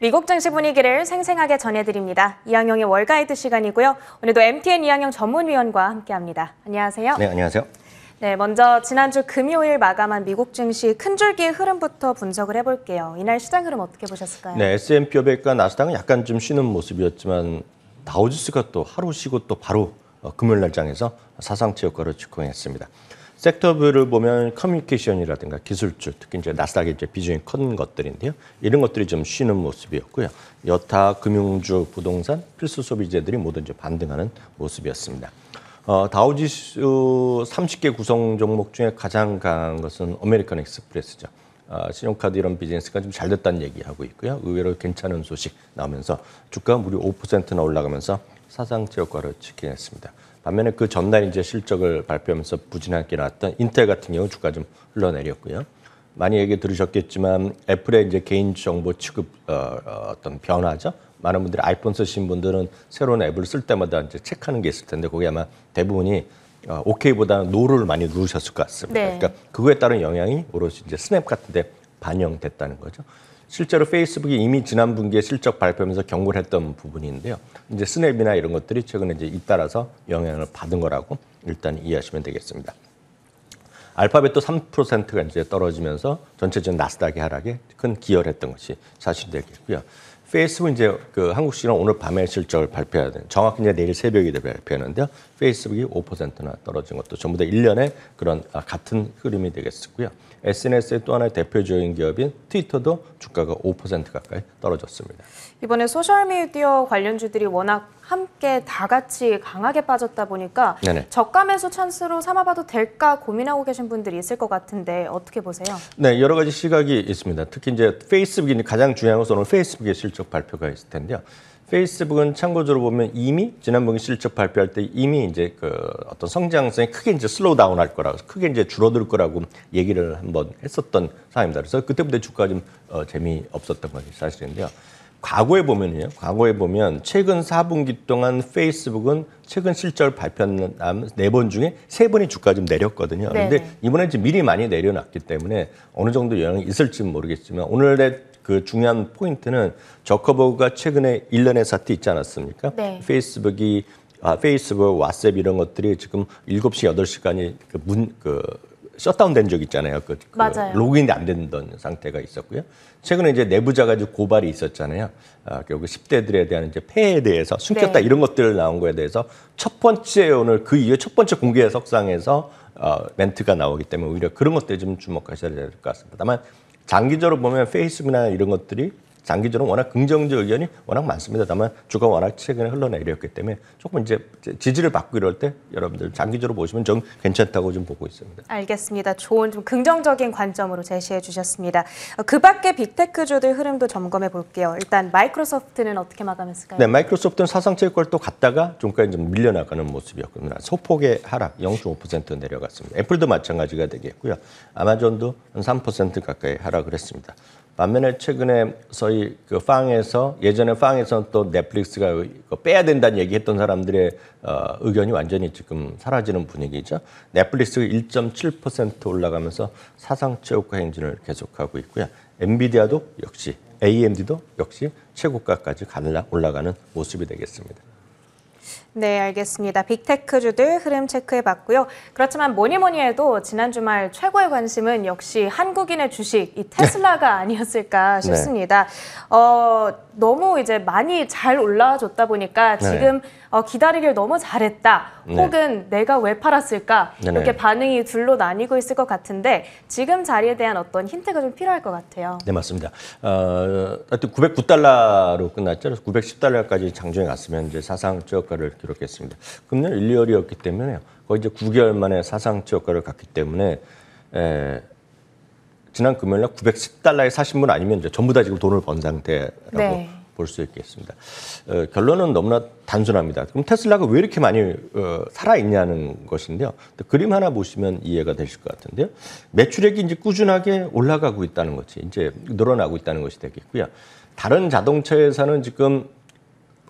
미국 증시 분위기를 생생하게 전해드립니다. 이항영의 월가이드 시간이고요. 오늘도 MTN 이항영 전문위원과 함께합니다. 안녕하세요. 네, 안녕하세요. 네, 먼저 지난주 금요일 마감한 미국 증시 큰 줄기의 흐름부터 분석을 해볼게요. 이날 시장 흐름 어떻게 보셨을까요? 네, S&P 500과 나스닥은 약간 좀 쉬는 모습이었지만 다우지수가 또 하루 쉬고 또 바로 금요일 날장에서 사상치 효과를 직행했습니다. 섹터별을 보면 커뮤니케이션이라든가 기술주, 특히 이제 나스닥의 이제 비중이 큰 것들인데요. 이런 것들이 좀 쉬는 모습이었고요. 여타 금융주, 부동산, 필수 소비재들이 모두 이제 반등하는 모습이었습니다. 다우지수 30개 구성 종목 중에 가장 강한 것은 아메리칸 익스프레스죠. 신용카드 이런 비즈니스가 좀 잘 됐다는 얘기하고 있고요. 의외로 괜찮은 소식 나오면서 주가가 무려 5%나 올라가면서 사상치 효과를 지켜냈습니다. 반면에 그 전날 이제 실적을 발표하면서 부진하게 나왔던 인텔 같은 경우 주가 좀 흘러내렸고요. 많이 얘기 들으셨겠지만 애플의 이제 개인 정보 취급 어떤 변화죠. 많은 분들이 아이폰 쓰신 분들은 새로운 앱을 쓸 때마다 이제 체크하는 게 있을 텐데 거기 아마 대부분이 OK보다는 노를 많이 누르셨을 것 같습니다. 네. 그러니까 그거에 따른 영향이 오롯이 이제 스냅 같은데 반영됐다는 거죠. 실제로 페이스북이 이미 지난 분기에 실적 발표하면서 경고를 했던 부분인데요. 이제 스냅이나 이런 것들이 최근에 이제 잇따라서 영향을 받은 거라고 일단 이해하시면 되겠습니다. 알파벳도 3%가 이제 떨어지면서 전체적인 나스닥의 하락에 큰 기여를 했던 것이 사실되겠고요. 페이스북 이제 그 한국 시간 오늘 밤에 실적을 발표해야 되는 정확히 이제 내일 새벽에 발표하는데요. 페이스북이 5%나 떨어진 것도 전부 다 1년의 그런 같은 흐름이 되겠고요. SNS의 또 하나의 대표적인 기업인 트위터도 주가가 5% 가까이 떨어졌습니다. 이번에 소셜미디어 관련주들이 워낙 함께 다 같이 강하게 빠졌다 보니까 네네. 저가 매수 찬스로 삼아봐도 될까 고민하고 계신 분들이 있을 것 같은데 어떻게 보세요? 네, 여러 가지 시각이 있습니다. 특히 이제 페이스북이 가장 중요한 것은 오늘 페이스북의 실적 발표가 있을 텐데요. 페이스북은 참고적으로 보면 이미 지난번에 실적 발표할 때 이미 이제 그 어떤 성장성이 크게 이제 슬로우 다운 할 거라고 크게 이제 줄어들 거라고 얘기를 한번 했었던 상황입니다. 그래서 그때부터 주가가 좀 재미없었던 것이 사실인데요. 과거에 보면 최근 4분기 동안 페이스북은 최근 실적을 발표한 4번 중에 3번이 주가 좀 내렸거든요. 그런데 이번에 지금 미리 많이 내려놨기 때문에 어느 정도 영향이 있을지는 모르겠지만 오늘의 그 중요한 포인트는 저커버그가 최근에 1년의 사태 있지 않았습니까? 네. 페이스북, 왓츠앱 이런 것들이 지금 7시, 8시간이 셧다운 된 적 있잖아요. 맞아요. 로그인이 안 되던 상태가 있었고요. 최근에 이제 내부자 가지고 고발이 있었잖아요. 결국 10대들에 대한 이제 폐해에 대해서 숨겼다 이런 것들 나온 거에 대해서 첫 번째 오늘 그 이후에 첫 번째 공개 석상에서 멘트가 나오기 때문에 오히려 그런 것들에 좀 주목하셔야 될 것 같습니다. 다만 장기적으로 보면 페이스북이나 이런 것들이 장기적으로 워낙 긍정적 의견이 워낙 많습니다. 다만 주가 워낙 최근에 흘러내렸기 때문에 조금 이제 지지를 받고 이럴 때 여러분들 장기적으로 보시면 좀 괜찮다고 좀 보고 있습니다. 알겠습니다. 좋은 좀 긍정적인 관점으로 제시해 주셨습니다. 그 밖에 빅테크주들 흐름도 점검해 볼게요. 일단 마이크로소프트는 어떻게 마감했을까요? 네, 마이크로소프트는 사상체 효과를 또 갔다가 종가에 좀 밀려나가는 모습이었거든요. 소폭의 하락 0.5% 내려갔습니다. 애플도 마찬가지가 되겠고요. 아마존도 한 3% 가까이 하락을 했습니다. 반면에 최근에 소위 그 예전에 팡에서 또 넷플릭스가 빼야 된다는 얘기했던 사람들의 의견이 완전히 지금 사라지는 분위기죠. 넷플릭스가 1.7% 올라가면서 사상체 효과 행진을 계속하고 있고요. 엔비디아도 역시 AMD도 역시 최고가까지 올라가는 모습이 되겠습니다. 네, 알겠습니다. 빅테크주들 흐름 체크해봤고요. 그렇지만 뭐니 해도 지난 주말 최고의 관심은 역시 한국인의 주식, 이 테슬라가 아니었을까 싶습니다. 너무 이제 많이 잘 올라와줬다 보니까 지금 기다리길 너무 잘했다. 혹은 내가 왜 팔았을까? 이렇게 반응이 둘로 나뉘고 있을 것 같은데 지금 자리에 대한 어떤 힌트가 좀 필요할 것 같아요. 네, 맞습니다. 하여튼 909달러로 끝났죠. 그래서 910달러까지 장중에 갔으면 이제 사상치 효과를 기록했습니다. 금년 1, 2월이었기 때문에 거의 이제 9개월 만에 사상치 효과를 갖기 때문에 지난 금요일날 910달러에 사신 분 아니면 이제 전부 다 지금 돈을 번 상태라고 볼 수 있겠습니다. 결론은 너무나 단순합니다. 그럼 테슬라가 왜 이렇게 많이 살아있냐는 것인데요. 그림 하나 보시면 이해가 되실 것 같은데요. 매출액이 이제 꾸준하게 올라가고 있다는 것이 이제 늘어나고 있다는 것이 되겠고요. 다른 자동차 회사는 지금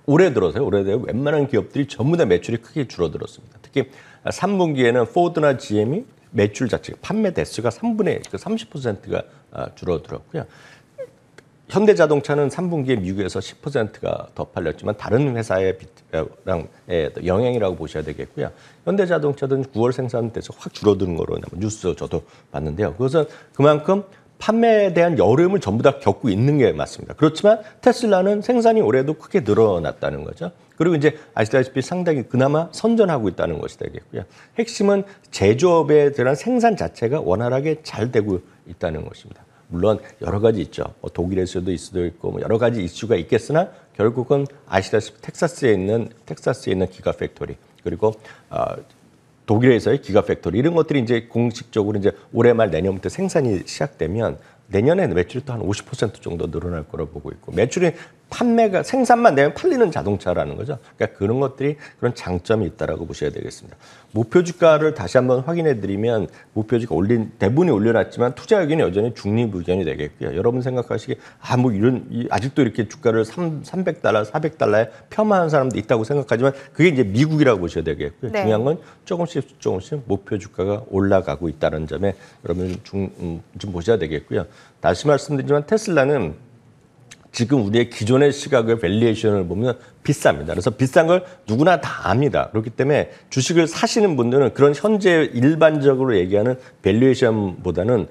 올해 들어서 웬만한 기업들이 전부 다 매출이 크게 줄어들었습니다. 특히 3분기에는 포드나 GM이 매출 자체가 판매 대수가 3분의 30%가 줄어들었고요. 현대자동차는 3분기에 미국에서 10%가 더 팔렸지만 다른 회사의 영향이라고 보셔야 되겠고요. 현대자동차는 9월 생산돼서 확 줄어드는 거로 뉴스 저도 봤는데요. 그것은 그만큼 판매에 대한 여름을 전부 다 겪고 있는 게 맞습니다. 그렇지만 테슬라는 생산이 올해도 크게 늘어났다는 거죠. 그리고 이제 아시다시피 상당히 그나마 선전하고 있다는 것이 되겠고요. 핵심은 제조업에 대한 생산 자체가 원활하게 잘 되고 있다는 것입니다. 물론 여러 가지 있죠. 뭐 독일에서도 있을 수도 있고 뭐 여러 가지 이슈가 있겠으나 결국은 아시다시피 텍사스에 있는 기가 팩토리 그리고 독일에서의 기가 팩토리 이런 것들이 이제 공식적으로 이제 올해 말 내년부터 생산이 시작되면 내년에 매출이 또 한 50% 정도 늘어날 거라고 보고 있고 매출이 판매가 생산만 되면 팔리는 자동차라는 거죠. 그러니까 그런 것들이 그런 장점이 있다라고 보셔야 되겠습니다. 목표 주가를 다시 한번 확인해 드리면 목표 주가 대부분이 올려놨지만 투자 의견이 여전히 중립 의견이 되겠고요. 여러분 생각하시기에 뭐 아직도 이렇게 주가를 $300, $400에 폄하하는 사람도 있다고 생각하지만 그게 이제 미국이라고 보셔야 되겠고요. 네. 중요한 건 조금씩 목표 주가가 올라가고 있다는 점에 여러분 좀 보셔야 되겠고요. 다시 말씀드리지만 테슬라는 지금 우리의 기존의 시각의 밸류에이션을 보면 비쌉니다. 그래서 비싼 걸 누구나 다 압니다. 그렇기 때문에 주식을 사시는 분들은 그런 현재 일반적으로 얘기하는 밸류에이션보다는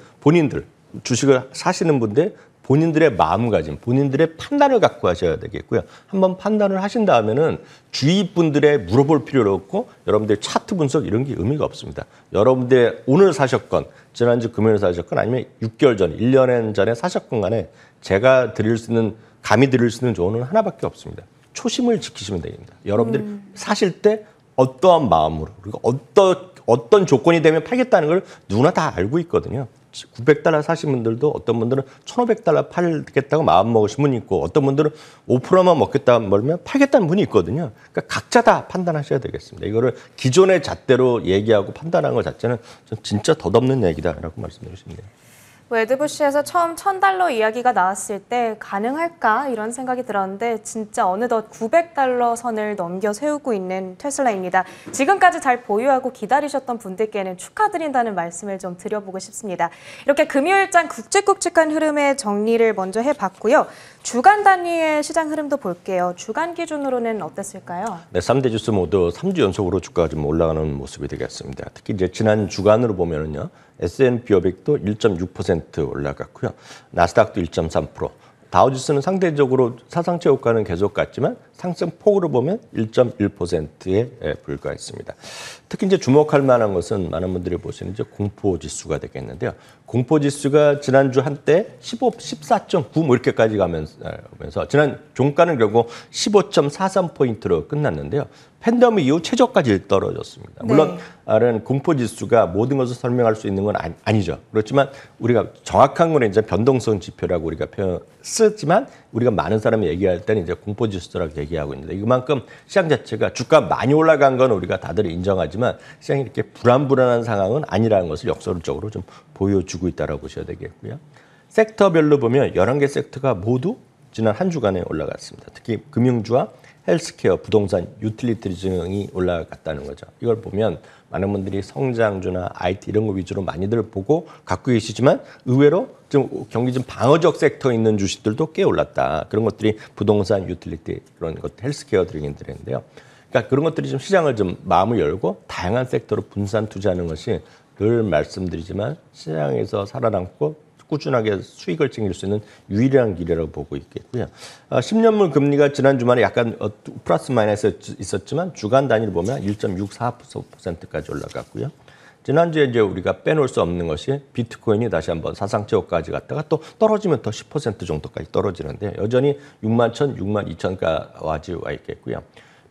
주식을 사시는 분들 본인들의 마음가짐, 본인들의 판단을 갖고 하셔야 되겠고요. 한번 판단을 하신 다음에는 주위 분들에 물어볼 필요도 없고 여러분들 차트 분석 이런 게 의미가 없습니다. 여러분들 오늘 사셨건 지난주 금요일 사셨건 아니면 6개월 전, 1년 전에 사셨건 간에 제가 감히 드릴 수 있는 조언은 하나밖에 없습니다. 초심을 지키시면 됩니다. 여러분들이 사실 때 어떠한 마음으로 그리고 어떤 조건이 되면 팔겠다는 걸 누구나 다 알고 있거든요. $900 사신 분들도 어떤 분들은 $1,500 팔겠다고 마음 먹으신 분이 있고 어떤 분들은 5%만 먹겠다 말면 팔겠다는 분이 있거든요. 그러니까 각자 다 판단하셔야 되겠습니다. 이거를 기존의 잣대로 얘기하고 판단하는 것 자체는 진짜 덧없는 얘기다라고 말씀드리고 싶네요. 웨드부시에서 처음 $1,000 이야기가 나왔을 때 가능할까 이런 생각이 들었는데 진짜 어느덧 $900 선을 넘겨 세우고 있는 테슬라입니다. 지금까지 잘 보유하고 기다리셨던 분들께는 축하드린다는 말씀을 좀 드려보고 싶습니다. 이렇게 금요일장 굵직굵직한 흐름의 정리를 먼저 해봤고요. 주간 단위의 시장 흐름도 볼게요. 주간 기준으로는 어땠을까요? 네, 3대 주스 모두 3주 연속으로 주가가 좀 올라가는 모습이 되겠습니다. 특히 이제 지난 주간으로 보면은요. S&P 500도 1.6% 올라갔고요. 나스닥도 1.3%. 다우지수는 상대적으로 사상체 효과는 계속 같지만 상승폭으로 보면 1.1%에 불과했습니다. 특히 이제 주목할 만한 것은 많은 분들이 보시는 이제 공포지수가 되겠는데요. 공포지수가 지난주 한때 14.9 뭐 이렇게까지 가면서 지난 종가는 결국 15.43포인트로 끝났는데요. 팬데믹 이후 최저까지 떨어졌습니다. 물론 다른 공포지수가 모든 것을 설명할 수 있는 건 아니죠. 그렇지만 우리가 정확한 건 이제 변동성 지표라고 우리가 쓰지만 우리가 많은 사람이 얘기할 때는 이제 공포지수라고 얘기하고 있는데 이만큼 시장 자체가 주가 많이 올라간 건 우리가 다들 인정하지만 시장이 이렇게 불안한 상황은 아니라는 것을 역설적으로 좀 보여주고 있다고 보셔야 되겠고요. 섹터별로 보면 11개 섹터가 모두 지난 한 주간에 올라갔습니다. 특히 금융주와 헬스케어, 부동산, 유틸리티 등이 올라갔다는 거죠. 이걸 보면 많은 분들이 성장주나 IT 이런 거 위주로 많이들 보고 갖고 계시지만 의외로 좀 경기 좀 방어적 섹터에 있는 주식들도 꽤 올랐다. 그런 것들이 부동산, 유틸리티 그런 것, 헬스케어 등인데요. 그러니까 그런 것들이 좀 시장을 좀 마음을 열고 다양한 섹터로 분산 투자하는 것이 늘 말씀드리지만 시장에서 살아남고 꾸준하게 수익을 챙길 수 있는 유일한 길이라고 보고 있겠고요. 10년물 금리가 지난 주말에 약간 플러스 마이너스 있었지만 주간 단위로 보면 1.64%까지 올라갔고요. 지난주에 이제 우리가 빼놓을 수 없는 것이 비트코인이 다시 한번 사상최고까지 갔다가 또 떨어지면 더 10% 정도까지 떨어지는데 여전히 61,000, 62,000까지 와 있겠고요.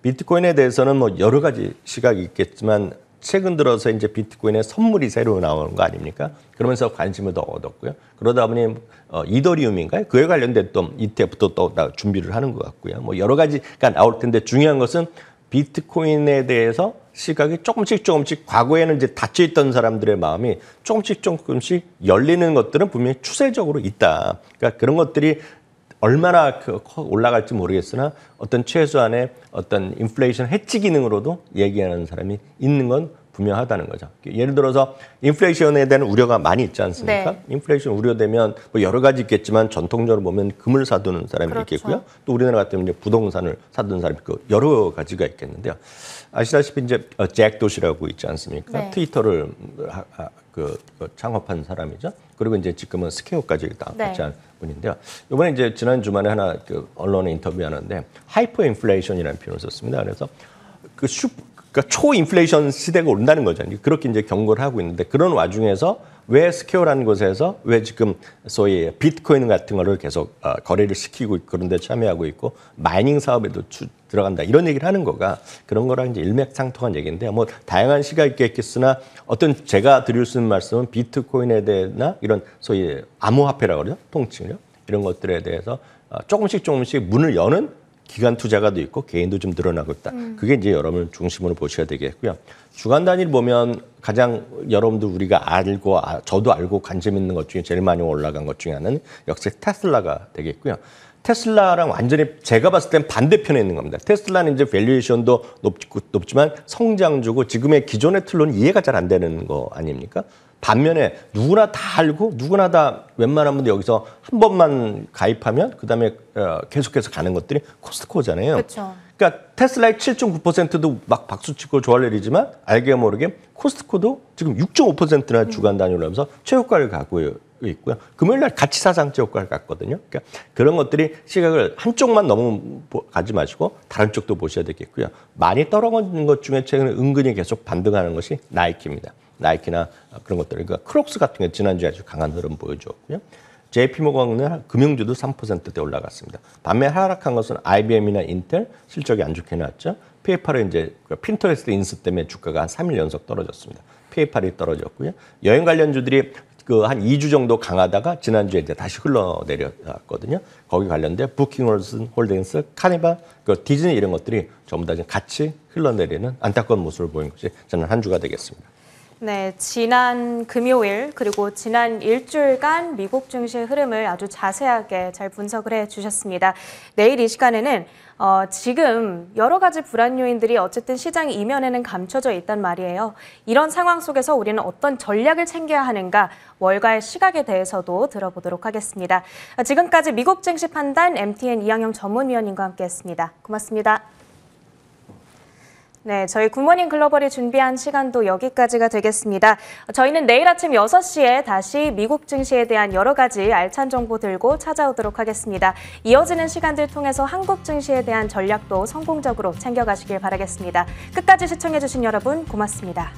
비트코인에 대해서는 뭐 여러 가지 시각이 있겠지만 최근 들어서 이제 비트코인의 선물이 새로 나오는 거 아닙니까? 그러면서 관심을 더 얻었고요. 그러다 보니 이더리움인가요? 그에 관련된 또 ETF도 또 준비를 하는 것 같고요. 뭐 여러 가지가 나올 텐데 중요한 것은 비트코인에 대해서 시각이 조금씩 과거에는 이제 닫혀있던 사람들의 마음이 조금씩 열리는 것들은 분명히 추세적으로 있다. 그러니까 그런 것들이 얼마나 올라갈지 모르겠으나 어떤 최소한의 어떤 인플레이션 해치 기능으로도 얘기하는 사람이 있는 건 분명하다는 거죠. 예를 들어서 인플레이션에 대한 우려가 많이 있지 않습니까? 네. 인플레이션 우려되면 뭐 여러 가지 있겠지만 전통적으로 보면 금을 사두는 사람이 그렇죠. 있겠고요. 또 우리나라 같으면 이제 부동산을 사두는 사람이 있고 여러 가지가 있겠는데요. 아시다시피 이제 잭 도시라고 있지 않습니까? 네. 트위터를 그 창업한 사람이죠. 그리고 이제 지금은 스퀘어까지 다 같이 한 분인데요. 이번에 이제 지난 주말에 하나 그 언론에 인터뷰하는데 하이퍼 인플레이션이라는 표현을 썼습니다. 그래서 그러니까 초인플레이션 시대가 온다는 거죠. 그렇게 이제 경고를 하고 있는데 그런 와중에서 왜 스퀘어라는 곳에서 왜 지금 소위 비트코인 같은 거를 계속 거래를 시키고 그런 데 참여하고 있고 마이닝 사업에도 들어간다 이런 얘기를 하는 거가 그런 거랑 이제 일맥상통한 얘기인데 뭐 다양한 시각이 있겠으나 어떤 제가 드릴 수 있는 말씀은 비트코인에 대해나 이런 소위 암호화폐라고 그러죠. 통칭이요. 이런 것들에 대해서 조금씩 문을 여는 기관 투자가도 있고 개인도 좀 늘어나고 있다. 그게 이제 여러분 중심으로 보셔야 되겠고요. 주간 단위를 보면 가장 여러분들 우리가 알고 저도 알고 관심 있는 것 중에 제일 많이 올라간 것 중에 하나는 역시 테슬라가 되겠고요. 테슬라랑 완전히 제가 봤을 땐 반대편에 있는 겁니다. 테슬라는 이제 밸류에이션도 높지만 성장주고 지금의 기존의 틀로는 이해가 잘 안 되는 거 아닙니까? 반면에 누구나 다 알고 누구나 다 웬만한 분들 여기서 한 번만 가입하면 그다음에 계속해서 가는 것들이 코스트코잖아요. 그렇죠. 그러니까 테슬라의 7.9%도 막 박수치고 좋아할 일이지만 알게 모르게 코스트코도 지금 6.5%나 주간 단위로 하면서 최고가를 가고 있고요. 금요일 날 같이 사상제 효과를 갖거든요. 그러니까 그런 것들이 시각을 한쪽만 너무 가지 마시고 다른 쪽도 보셔야 되겠고요. 많이 떨어지는 것 중에 최근에 은근히 계속 반등하는 것이 나이키입니다. 나이키나 그런 것들, 그러니까 크록스 같은 게 지난주에 아주 강한 흐름 보여주었고요. JP모건은 금융주도 3%대 올라갔습니다. 반면 하락한 것은 IBM이나 인텔 실적이 안 좋게 나왔죠. 페이팔은 이제 핀터레스트 인수 때문에 주가가 한 3일 연속 떨어졌습니다. 페이팔이 떨어졌고요. 여행 관련주들이 한 2주 정도 강하다가 지난주에 이제 다시 흘러내렸거든요. 거기 관련된 부킹홀딩스, 카니발, 디즈니 이런 것들이 전부 다 같이 흘러내리는 안타까운 모습을 보인 것이 저는 한 주가 되겠습니다. 네, 지난 금요일 그리고 지난 일주일간 미국 증시의 흐름을 아주 자세하게 잘 분석을 해주셨습니다. 내일 이 시간에는 지금 여러 가지 불안 요인들이 어쨌든 시장 이면에는 감춰져 있단 말이에요. 이런 상황 속에서 우리는 어떤 전략을 챙겨야 하는가 월가의 시각에 대해서도 들어보도록 하겠습니다. 지금까지 미국 증시 판단 MTN 이항영 전문위원님과 함께했습니다. 고맙습니다. 네, 저희 굿모닝 글로벌이 준비한 시간도 여기까지가 되겠습니다. 저희는 내일 아침 6시에 다시 미국 증시에 대한 여러 가지 알찬 정보 들고 찾아오도록 하겠습니다. 이어지는 시간들 통해서 한국 증시에 대한 전략도 성공적으로 챙겨가시길 바라겠습니다. 끝까지 시청해주신 여러분 고맙습니다.